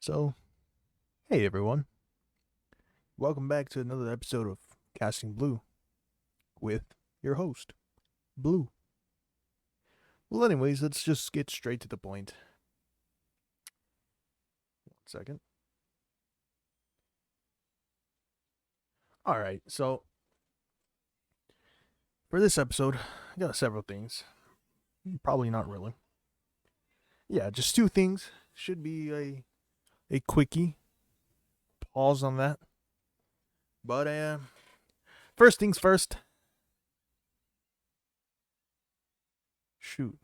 So, hey everyone. Welcome back to another episode of Casting Blue with your host, Blue. Well, anyways, let's just get straight to the point. 1 second. Alright, so for this episode, I got several things. Probably not really. Yeah, just two things. Should be a quickie. Pause on that. But first things first. Shoot.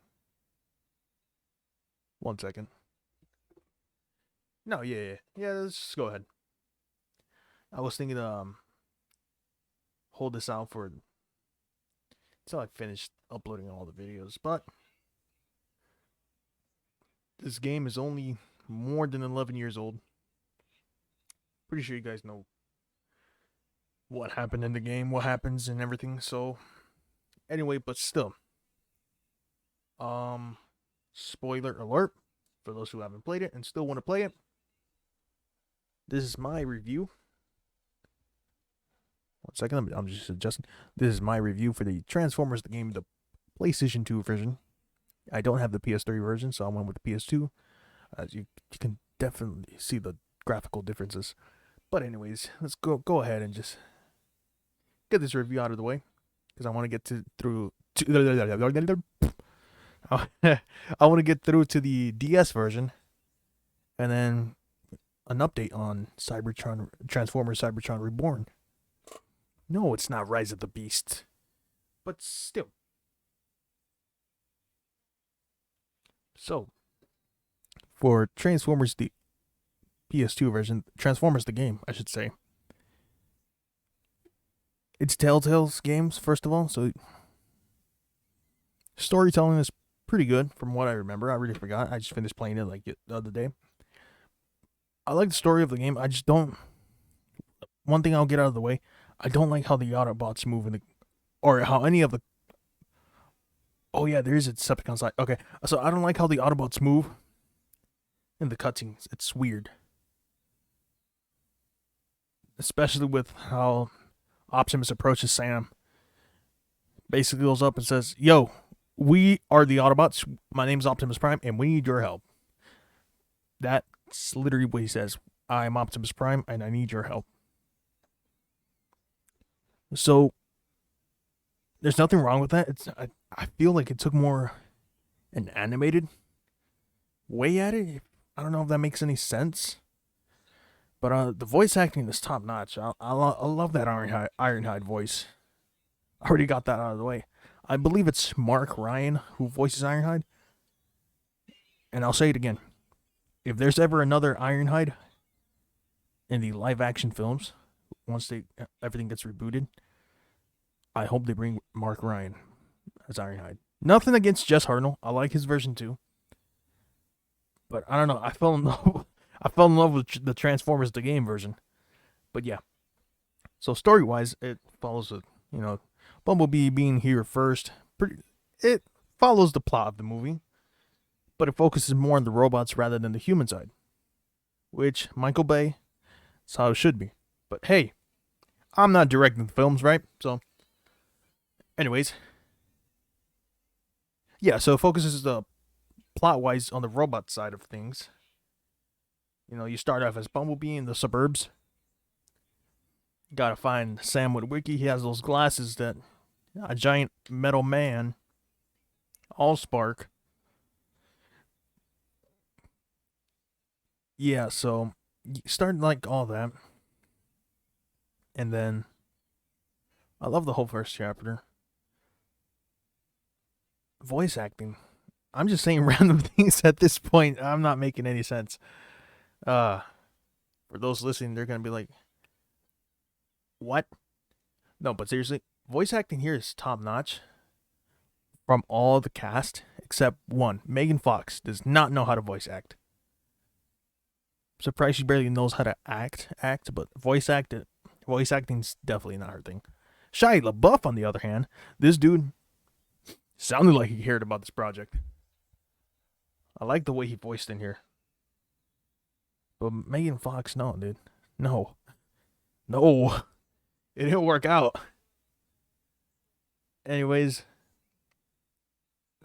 1 second. No, yeah. Let's just go ahead. I was thinking hold this out for until I finished uploading all the videos, but this game is only more than 11 years old. Pretty sure you guys know what happened in the game, what happens and everything. So anyway, but still. Spoiler alert for those who haven't played it and still want to play it. This is my review. 1 second, I'm just adjusting. This is my review for the Transformers the game, the PlayStation 2 version. I don't have the PS3 version, so I went with the PS2. As you can definitely see the graphical differences. But anyways, let's go ahead and just get this review out of the way, because I want to get I want to get through to the DS version, and then an update on Transformers Cybertron Reborn. No, it's not Rise of the Beast, but still. So, for Transformers the PS2 version, Transformers the game, I should say. It's Telltale's games, first of all, so storytelling is pretty good from what I remember. I really forgot. I just finished playing it like the other day. I like the story of the game. I just don't. One thing I'll get out of the way. I don't like how the Autobots move or how any of the. Oh yeah, there is a Decepticon side. Okay, so I don't like how the Autobots move in the cutscenes. It's weird, especially with how Optimus approaches Sam. Basically goes up and says, "Yo, we are the Autobots. My name's Optimus Prime, and we need your help." That's literally what he says. I'm Optimus Prime, and I need your help. So, there's nothing wrong with that. I feel like it took more an animated way at it. I don't know if that makes any sense. But the voice acting is top notch. I love that Ironhide voice. I already got that out of the way. I believe it's Mark Ryan who voices Ironhide. And I'll say it again. If there's ever another Ironhide in the live action films, once everything gets rebooted, I hope they bring Mark Ryan as Ironhide. Nothing against Jess Hartnell. I like his version too. But I don't know. I fell in love with the Transformers the game version. But yeah. So story wise, it follows Bumblebee being here first. It follows the plot of the movie, but it focuses more on the robots rather than the human side, which Michael Bay, that's how it should be. But hey, I'm not directing the films, right? So, anyways, yeah. So it focuses plot wise on the robot side of things. You start off as Bumblebee in the suburbs. Gotta find Sam Witwicky. He has those glasses that a giant metal man, Allspark. Yeah, so you start like all that. And then I love the whole first chapter. Voice acting. I'm just saying random things at this point. I'm not making any sense. For those listening, they're gonna be like, what? No, but seriously, voice acting here is top notch from all the cast except one. Megan Fox does not know how to voice act. I'm surprised she barely knows how to act, but voice acting's definitely not her thing. Shia LaBeouf, on the other hand, this dude sounded like he cared about this project. I like the way he voiced in here. But Megan Fox, no, dude. No. No. It didn't work out. Anyways,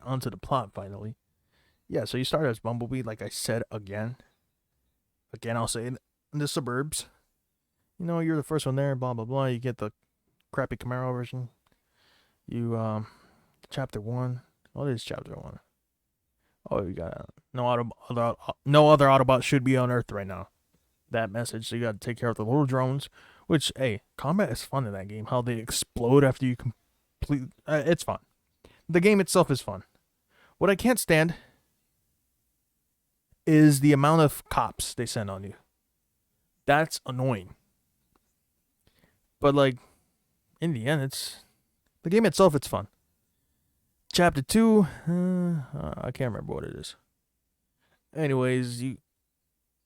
onto the plot finally. Yeah, so you start as Bumblebee, like I said again. Again, I'll say in the suburbs. You know, you're the first one there, blah, blah, blah. You get the crappy Camaro version. You, chapter 1. What is chapter 1? Oh, you got no other Autobots should be on Earth right now. That message. So you got to take care of the little drones. Which, hey, combat is fun in that game. How they explode after you complete. It's fun. The game itself is fun. What I can't stand is the amount of cops they send on you. That's annoying. But like, in the end, the game itself. It's fun. Chapter 2, I can't remember what it is. Anyways,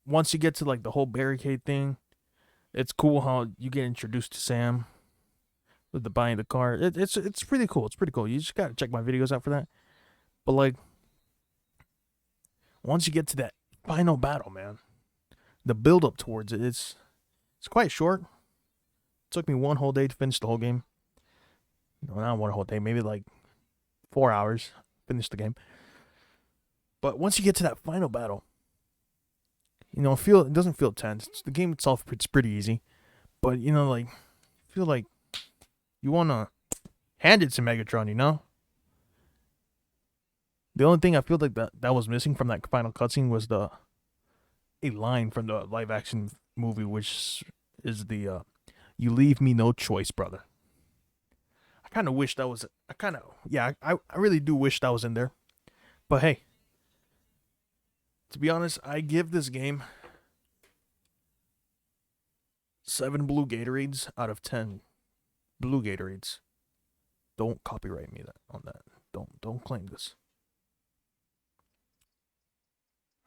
once you get to like the whole barricade thing, it's cool how you get introduced to Sam with the buying the car. It's pretty cool. It's pretty cool. You just gotta check my videos out for that. But like, once you get to that final battle, man, the build up towards it's quite short. It took me one whole day to finish the whole game. No, not one whole day, maybe like 4 hours, finish the game. But once you get to that final battle, you know, it doesn't feel tense. The game itself, it's pretty easy. But, you know, like, feel like you want to hand it to Megatron, you know? The only thing I feel like that was missing from that final cutscene was a line from the live action movie, which is the, you leave me no choice, brother. I kind of wish that was, I really do wish that was in there. But hey, to be honest, I give this game 7 blue Gatorades out of 10 blue Gatorades. Don't copyright me on that. Don't claim this.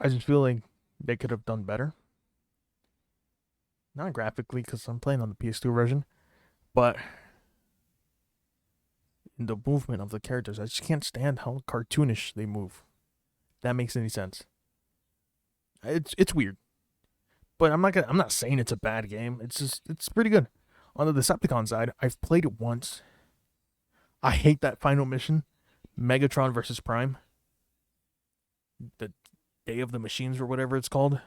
I just feel like they could have done better. Not graphically, because I'm playing on the PS2 version, but in the movement of the characters, I just can't stand how cartoonish they move. If that makes any sense. It's weird, but I'm not saying it's a bad game. It's pretty good. On the Decepticon side, I've played it once. I hate that final mission, Megatron versus Prime. The Day of the Machines or whatever it's called.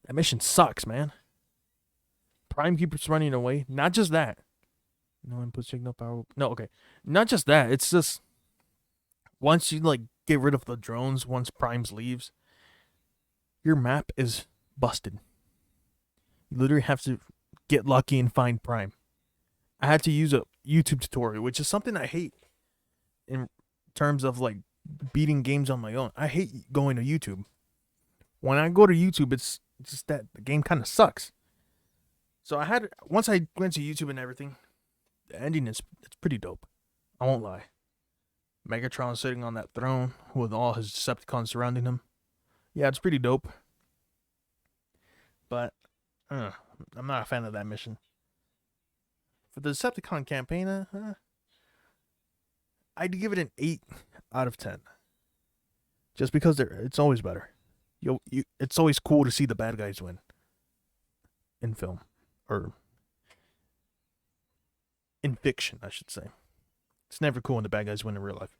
That mission sucks, man. Prime keeps running away. Not just that. No input signal power. No, okay. Not just that. It's just once you like get rid of the drones, once Prime's leaves, your map is busted. You literally have to get lucky and find Prime. I had to use a YouTube tutorial, which is something I hate in terms of like beating games on my own. I hate going to YouTube. When I go to YouTube, it's just that the game kind of sucks. So once I went to YouTube and everything, the ending it's pretty dope. I won't lie. Megatron sitting on that throne with all his Decepticons surrounding him. Yeah, it's pretty dope. But I'm not a fan of that mission. For the Decepticon campaign, I'd give it an 8 out of 10. Just because it's always better. It's always cool to see the bad guys win in film, or in fiction, I should say. It's never cool when the bad guys win in real life.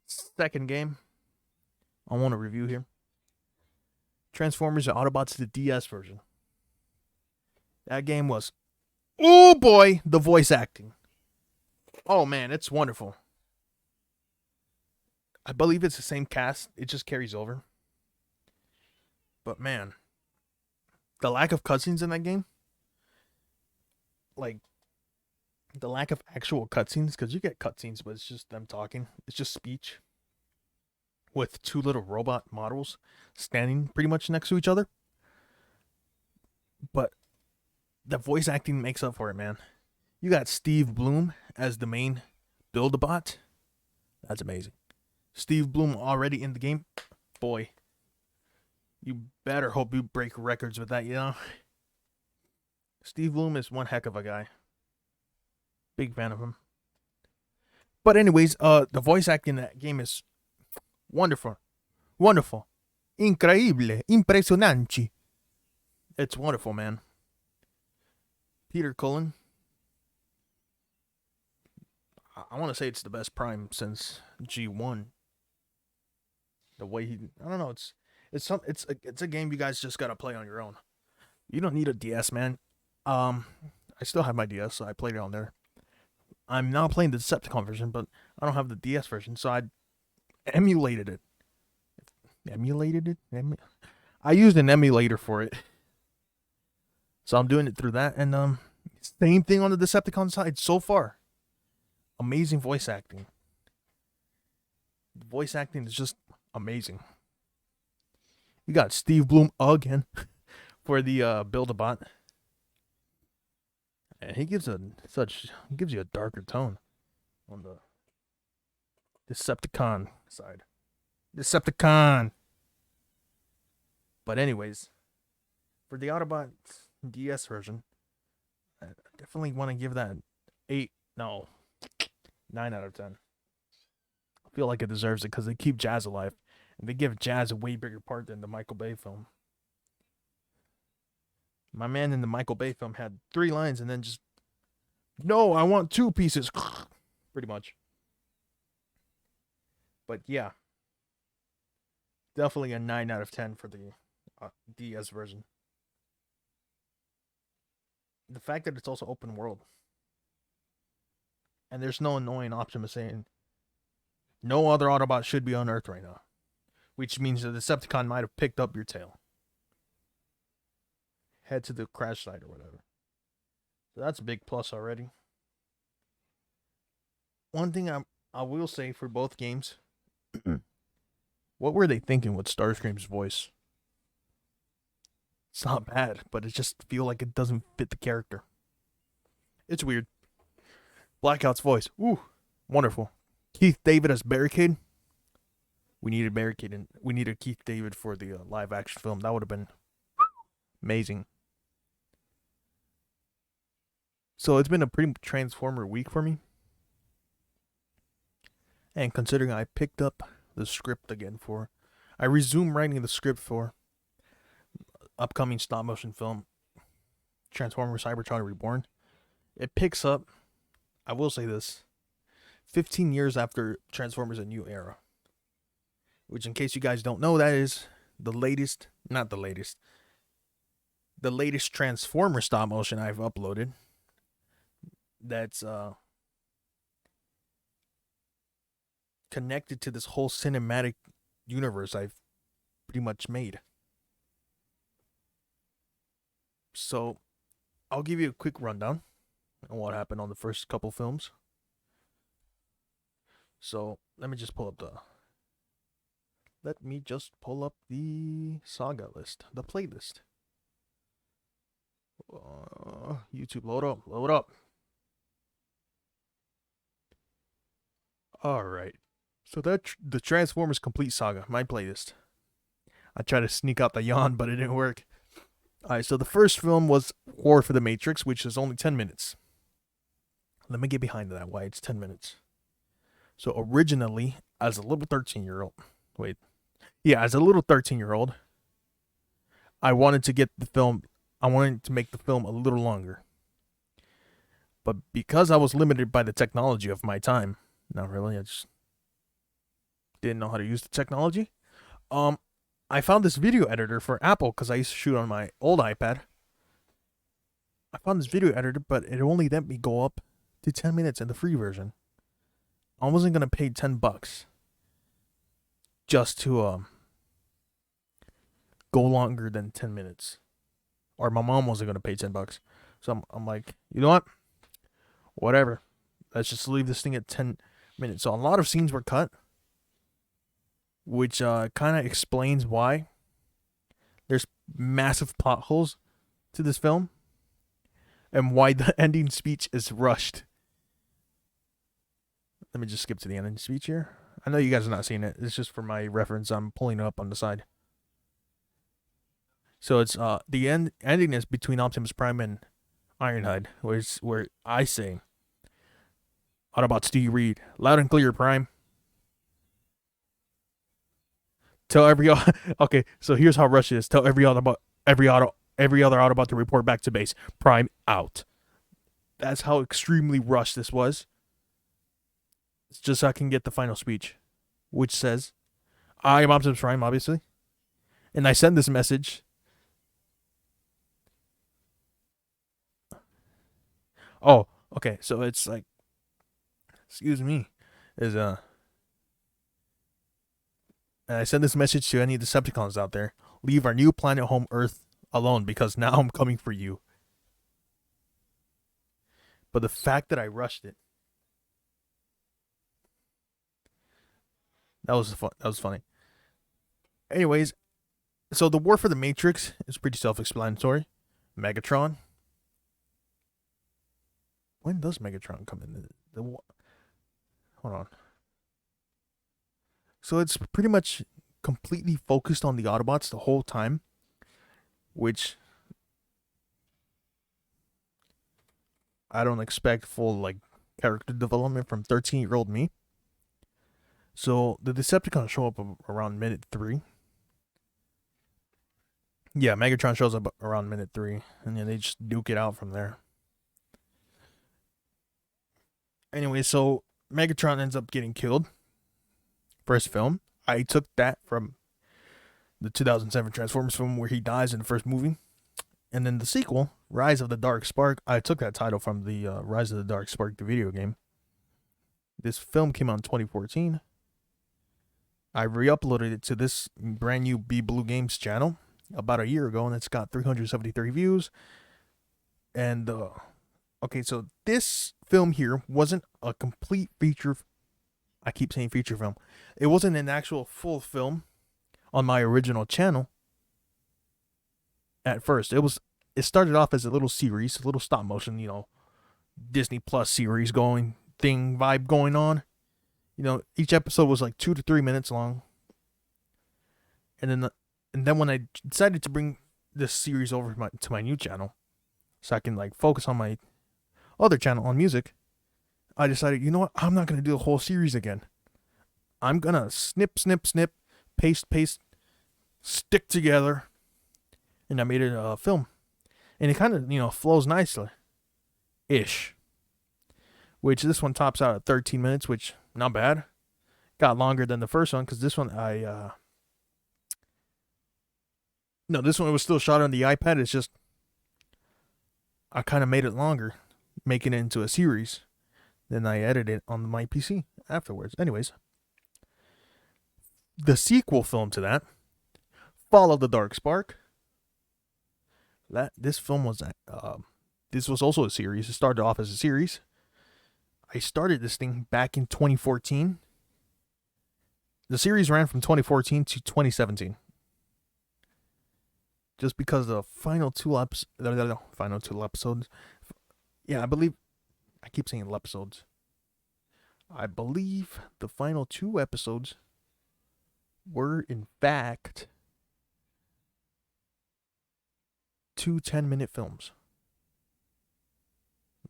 Second game I want to review here: Transformers and Autobots, the DS version. That game was, oh boy, the voice acting. Oh man, it's wonderful. I believe it's the same cast. It just carries over. But man, the lack of cutscenes in that game, like the lack of actual cutscenes, because you get cutscenes, but it's just them talking. It's just speech with 2 little robot models standing pretty much next to each other. But the voice acting makes up for it, man. You got Steve Bloom as the main Build-A-Bot. That's amazing. Steve Bloom already in the game. Boy, you better hope you break records with that, you know? Steve Bloom is one heck of a guy. Big fan of him. But anyways, the voice acting in that game is wonderful. Wonderful. Increíble. Impresionante. It's wonderful, man. Peter Cullen. I want to say it's the best Prime since G1. The way I don't know, it's a game you guys just gotta play on your own. You don't need a DS, man. Um, I still have my DS, so I played it on there. I'm now playing the Decepticon version, but I don't have the DS version, so I emulated it. Emulated it? I used an emulator for it. So I'm doing it through that, and same thing on the Decepticon side so far. Amazing voice acting. The voice acting is just amazing. You got Steve Bloom again for the Build-A-Bot. And he gives you a darker tone on the Decepticon side. Decepticon. But anyways, for the Autobot DS version, I definitely want to give that 9 out of 10. I feel like it deserves it because they keep Jazz alive. And they give Jazz a way bigger part than the Michael Bay film. My man in the Michael Bay film had 3 lines and then just, no, I want 2 pieces. Pretty much. But yeah. Definitely a 9 out of 10 for the DS version. The fact that it's also open world. And there's no annoying Optimus saying, no other Autobot should be on Earth right now. Which means the Decepticon might have picked up your tail. Head to the crash site or whatever. So that's a big plus already. One thing I will say for both games, what were they thinking with Starscream's voice? It's not bad, but it just feel like it doesn't fit the character. It's weird. Blackout's voice, ooh, wonderful. Keith David as Barricade. We needed Barricade and we needed Keith David for the live action film. That would have been amazing. So it's been a pretty Transformer week for me. And considering I picked up the script again I resumed writing the script for upcoming stop motion film Transformers Cybertron Reborn. It picks up, I will say this, 15 years after Transformers A New Era. Which, in case you guys don't know, that is the latest Transformer stop motion I've uploaded. That's connected to this whole cinematic universe I've pretty much made. So, I'll give you a quick rundown on what happened on the first couple films. So, let me just pull up the saga list, the playlist. YouTube, load up. Alright. So the Transformers Complete Saga, my playlist. I tried to sneak out the yawn, but it didn't work. Alright, so the first film was War for the Matrix, which is only 10 minutes. Let me get behind that, why it's 10 minutes. So originally, as a little 13-year-old, as a little 13-year-old, I wanted to make the film a little longer. But because I was limited by the technology of my time, not really, I just didn't know how to use the technology. I found this video editor for Apple because I used to shoot on my old iPad. I found this video editor, but it only let me go up to 10 minutes in the free version. I wasn't going to pay $10 just to go longer than 10 minutes. Or my mom wasn't going to pay $10. So I'm like, you know what? Whatever. Let's just leave this thing at 10 minutes. So a lot of scenes were cut, which kind of explains why there's massive plot holes to this film and why the ending speech is rushed. Let me just skip to the ending speech here. I know you guys are not seeing it. It's just for my reference. I'm pulling it up on the side. So it's the ending is between Optimus Prime and Ironhide, where I say, Autobots, do you read? Loud and clear, Prime. Tell every okay. So here's how rushed it is. Tell every other Autobot to report back to base. Prime out. That's how extremely rushed this was. It's just so I can get the final speech, which says, "I am Optimus Prime, obviously," and I send this message. Oh, okay. So it's like, excuse me, is and I send this message to any Decepticons out there: leave our new planet home Earth alone because now I'm coming for you. But the fact that I rushed it, that was fun. That was funny. Anyways, so the war for the Matrix is pretty self-explanatory. Megatron. When does Megatron come in? Hold on. So it's pretty much completely focused on the Autobots the whole time, which I don't expect full like character development from 13-year-old me. So the Decepticons show up around minute 3. Yeah, Megatron shows up around minute 3, and then they just duke it out from there. Anyway, so Megatron ends up getting killed. First film. I took that from the 2007 Transformers film where he dies in the first movie. And then the sequel, Rise of the Dark Spark, I took that title from the Rise of the Dark Spark, the video game. This film came out in 2014. I re-uploaded it to this brand new Be Blue Games channel about a year ago, and it's got 373 views. And, okay, so this film here wasn't a complete feature. I keep saying feature film. It wasn't an actual full film on my original channel at first. It started off as a little series, a little stop motion, Disney Plus series vibe going on. Each episode was like 2 to 3 minutes long. And then when I decided to bring this series over to my new channel, so I can like focus on my other channel on music, I decided, you know what? I'm not gonna do the whole series again. I'm gonna snip, paste, stick together, and I made it a film, and it kind of flows nicely, ish. Which this one tops out at 13 minutes, which not bad. Got longer than the first one because this one this one was still shot on the iPad. It's just I kind of made it longer, making it into a series. Then I edited it on my PC afterwards. Anyways, the sequel film to that, Fall of the Dark Spark. This film was this was also a series. It started off as a series. I started this thing back in 2014. The series ran from 2014 to 2017. Just because the final two episodes. Yeah, I keep saying episodes. I believe the final 2 episodes were, in fact, 2 10-minute films.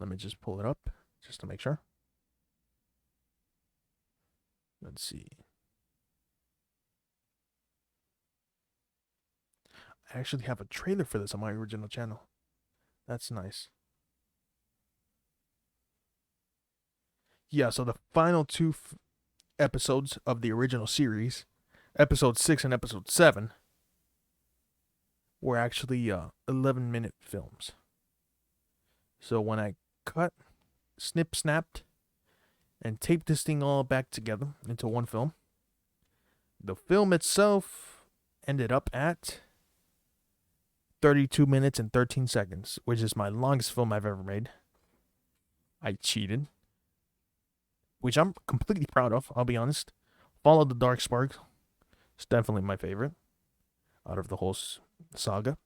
Let me just pull it up just to make sure. Let's see. I actually have a trailer for this on my original channel. That's nice. Yeah, so the final 2 episodes of the original series, episode 6 and episode 7, were actually 11-minute films. So when I cut, snapped, and taped this thing all back together into one film, the film itself ended up at 32 minutes and 13 seconds, which is my longest film I've ever made. I cheated, which I'm completely proud of, I'll be honest. Fall of the Dark Spark is definitely my favorite out of the whole saga.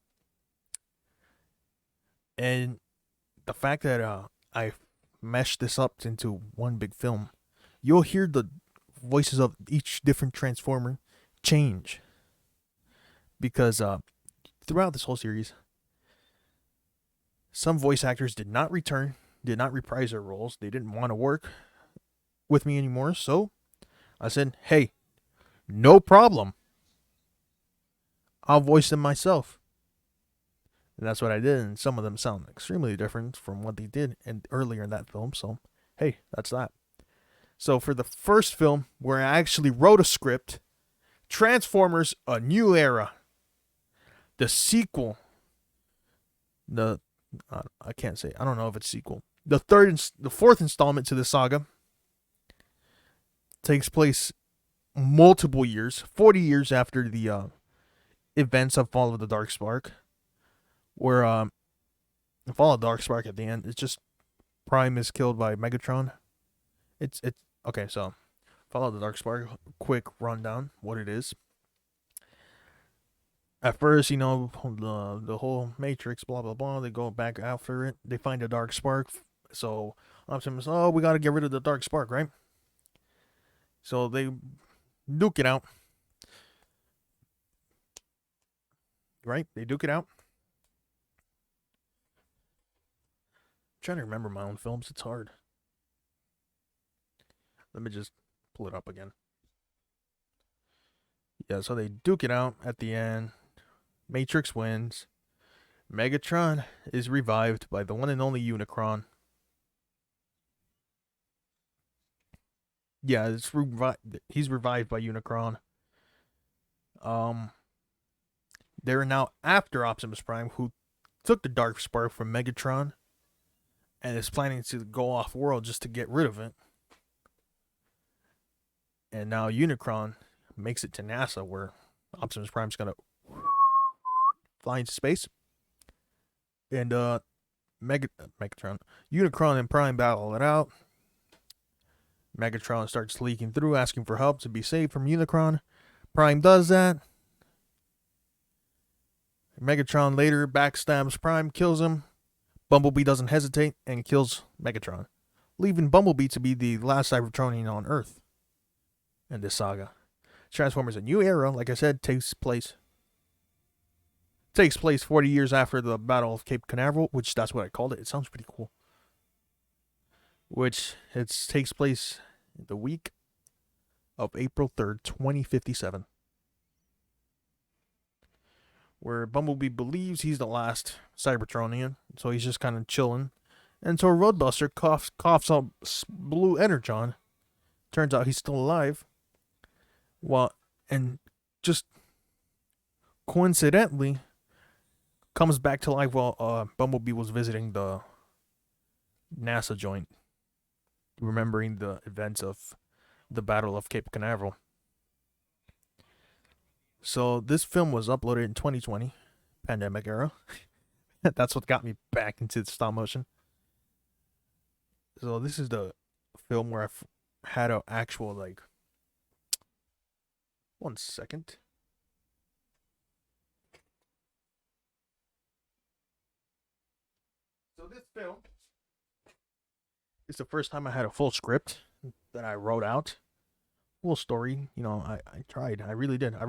And the fact that I meshed this up into one big film, you'll hear the voices of each different Transformer change. Because throughout this whole series, some voice actors did not return, did not reprise their roles. They didn't want to work with me anymore. So I said, hey, no problem. I'll voice them myself. And that's what I did, and some of them sound extremely different from what they did earlier in that film, so hey, that's that. So for the first film, where I actually wrote a script, Transformers: A New Era, the sequel, I can't say, I don't know if it's sequel. The fourth installment to the saga takes place multiple years, 40 years after the events of Fall of the Dark Spark, where Fall of the Dark Spark at the end, it's just Prime is killed by Megatron. It's okay. So Fall of the Dark Spark. Quick rundown, what it is. At first, the whole Matrix, blah blah blah. They go back after it. They find a Dark Spark. So Optimus, oh, we gotta get rid of the Dark Spark, right? So they duke it out. Right? They duke it out. I'm trying to remember my own films. It's hard. Let me just pull it up again. Yeah, so they duke it out at the end. Matrix wins. Megatron is revived by the one and only Unicron. Yeah, he's revived by Unicron. They're now after Optimus Prime, who took the Dark Spark from Megatron and is planning to go off world just to get rid of it. And now Unicron makes it to NASA, where Optimus Prime's gonna fly into space. And Megatron, Unicron and Prime battle it out. Megatron starts leaking through, asking for help to be saved from Unicron. Prime does that. Megatron later backstabs Prime, kills him. Bumblebee doesn't hesitate and kills Megatron, leaving Bumblebee to be the last Cybertronian on Earth in this saga. Transformers: A New Era, like I said, takes place 40 years after the Battle of Cape Canaveral, which that's what I called it. It sounds pretty cool. Which it takes place the week of April 3rd, 2057. Where Bumblebee believes he's the last Cybertronian, so he's just kind of chilling. Until Roadbuster coughs up blue energon. Turns out he's still alive. Well, and just coincidentally comes back to life while Bumblebee was visiting the NASA joint, remembering the events of the Battle of Cape Canaveral. So this film was uploaded in 2020, pandemic era. That's what got me back into stop motion. So this is the film where I've had an actual, like, 1 second. So this film is the first time I had a full script that I wrote out. Full story. I tried. I really did. I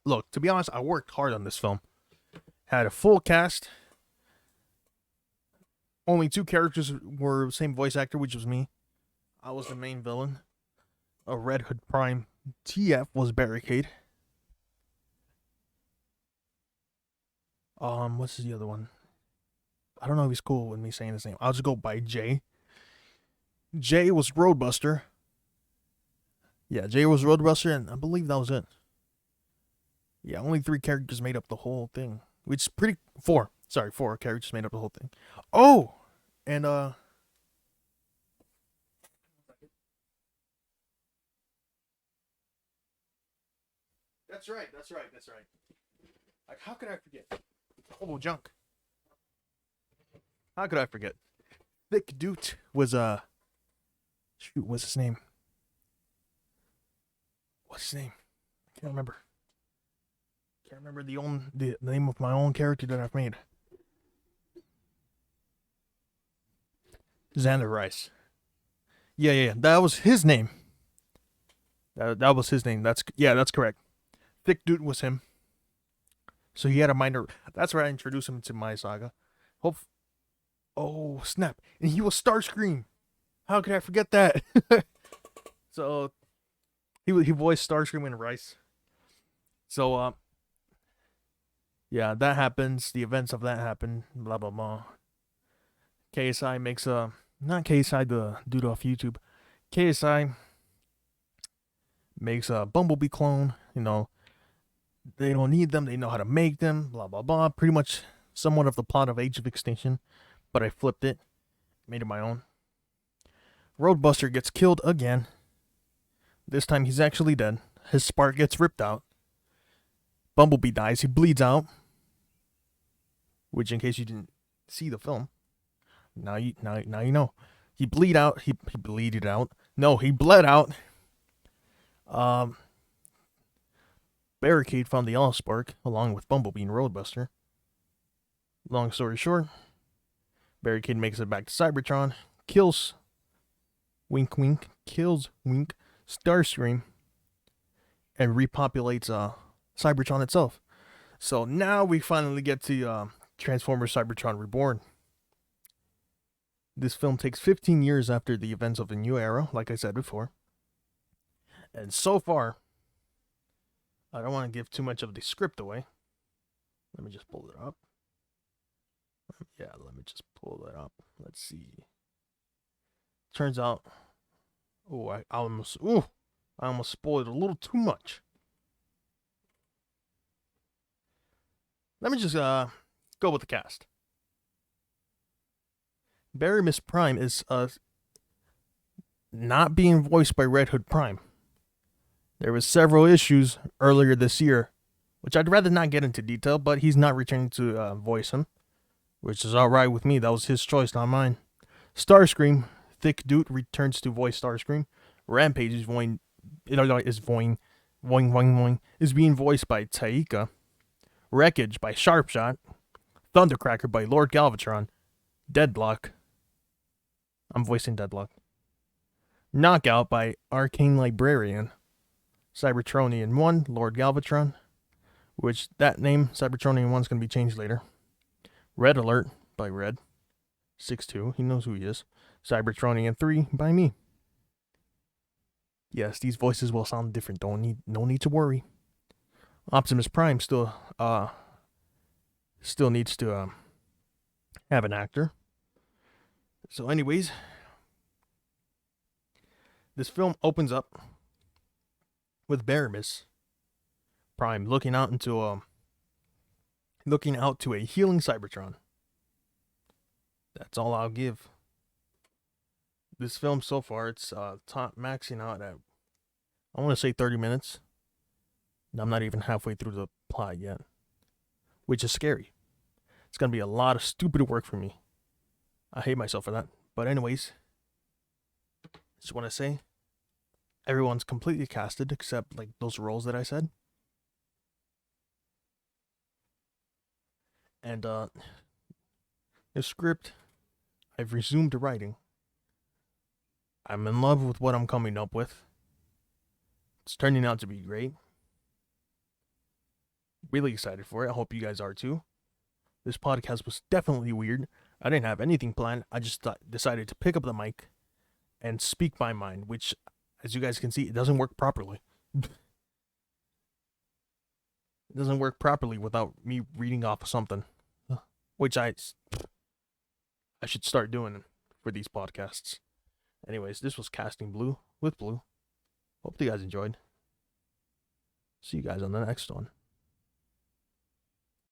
look, to be honest, I worked hard on this film. Had a full cast. Only 2 characters were the same voice actor, which was me. I was the main villain. A Red Hood Prime. TF was Barricade. What's the other one? I don't know if he's cool with me saying his name. I'll just go by Jay. Jay was Roadbuster. Yeah, Jay was Roadbuster, and I believe that was it. Yeah, only 3 characters made up the whole thing. Which is pretty... 4. Sorry, 4 characters made up the whole thing. Oh! And, That's right. Like, how could I forget? Oh, junk. How could I forget? Thick Doot was, shoot, what's his name? What's his name? I can't remember. Can't remember the name of my own character that I've made. Xander Rice. Yeah. That was his name. That was his name. That's correct. Thick Dude was him. So he had a minor. That's where I introduced him to my saga. Oh snap! And he was Starscream. How could I forget that? So he voiced Starscream and Rice. So Yeah, that happens. The events of that happen. Blah blah blah. KSI makes a not KSI the dude off YouTube. KSI makes a Bumblebee clone. You know, they don't need them. They know how to make them. Blah blah blah. Pretty much somewhat of the plot of Age of Extinction, but I flipped it, made it my own. Roadbuster gets killed again. This time he's actually dead. His spark gets ripped out. Bumblebee dies. He bleeds out. Which, in case you didn't see the film, now you know. He bleed out. He bleeded out. No, he bled out. Barricade found the Allspark along with Bumblebee and Roadbuster. Long story short, Barricade makes it back to Cybertron, kills Wink Wink, kills Wink, Starscream, and repopulates Cybertron itself. So now we finally get to Transformers Cybertron Reborn. This film takes 15 years after the events of the New Era, like I said before. And so far, I don't want to give too much of the script away. Let me just pull it up. Yeah, let me just pull it up. Let's see. Turns out, I almost spoiled a little too much. Let me just go with the cast. Barry Prime is not being voiced by Red Hood Prime. There was several issues earlier this year, which I'd rather not get into detail, but he's not returning to voice him, which is alright with me. That was his choice, not mine. Starscream, Thick Dude returns to voice Starscream. Rampage is being voiced by Taika. Wreckage by Sharpshot. Thundercracker by Lord Galvatron. Deadlock. I'm voicing Deadlock. Knockout by Arcane Librarian. Cybertronian 1, Lord Galvatron. Which, that name, Cybertronian 1, is going to be changed later. Red Alert by Red. 6'2", he knows who he is. Cybertronian 3 by me. Yes, these voices will sound different. No need to worry. Optimus Prime still needs to have an actor. So anyways, this film opens up with Baramis Prime looking out to a healing Cybertron. That's all I'll give. This film so far, it's top maxing out at, I want to say 30 minutes. I'm not even halfway through the plot yet, which is scary. It's going to be a lot of stupid work for me. I hate myself for that. But anyways, just want to say, everyone's completely casted except like those roles that I said. And the script, I've resumed writing. I'm in love with what I'm coming up with. It's turning out to be great. Really excited for it. I hope you guys are too. This podcast was definitely weird. I didn't have anything planned. I just decided to pick up the mic and speak my mind, which, as you guys can see, it doesn't work properly. It doesn't work properly without me reading off of something, which I should start doing for these podcasts. Anyways, this was Casting Blue with Blue. Hope you guys enjoyed. See you guys on the next one.